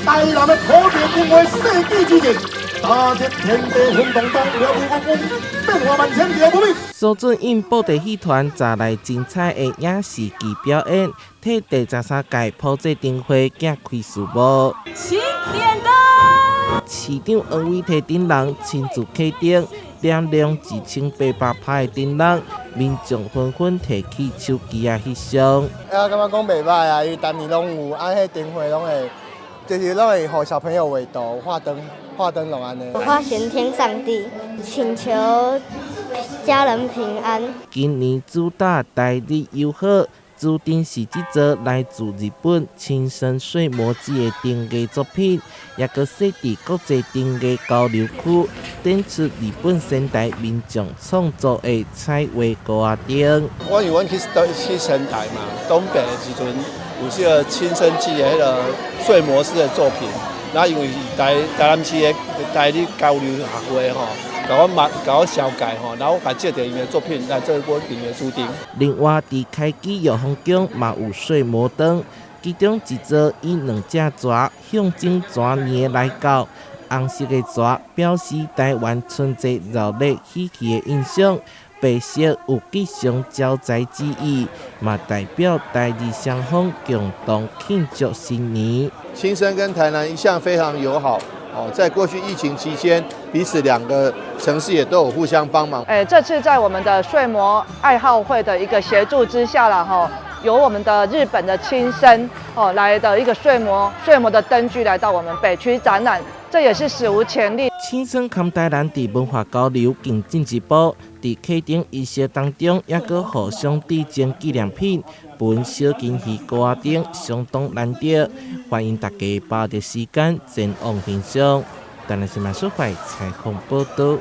台南的土地文化世纪之日，大捷天地轰动动，了无公公，变化万千条不灭。苏俊英布袋戏团带来精彩的影视剧表演，替第13届普济灯会揭开序幕。新点灯，市长王伟提灯笼亲自启灯，点亮2800拍的灯笼，民众纷纷提起手机拍相。感觉讲袂歹啊，因为当年拢有，迄灯会拢会，就是拢会互小朋友画图、画灯笼安尼。我画玄天上帝，请求家人平安。今年主打台日友好，注定是这座来自日本亲生碎磨机的灯艺作品，也搁设伫国际灯艺交流区，展出日本现代民众创作的彩绘高仔灯。因为阮去仙台嘛，东北的时阵有这个亲生机的迄个碎磨式的作品，然后因为台南市的台日交流学会吼。甲我小解吼，然后我甲借着伊的作品来做我今的主题。另外，伫开基药风宫嘛有碎磨灯，其中一座以2只蛇象征蛇年来到，红色的蛇表示台湾春节热闹喜气的印象，白色有吉祥招财之意，嘛代表台日双方共同庆祝新年。青森跟台南一向非常友好。在过去疫情期间，彼此2个城市也都有互相帮忙。这次在我们的碎磨爱好会的一个协助之下啦，由我们的日本的亲生来的一个碎磨的灯具来到我们北区展览，这也是史无前例。青森含台南伫文化交流更进一步，伫启灯仪式当中，也搁互相致敬纪念品，分小金鱼高仔灯相当难得，欢迎大家把握时间前往欣赏。台南新闻社会采访报道。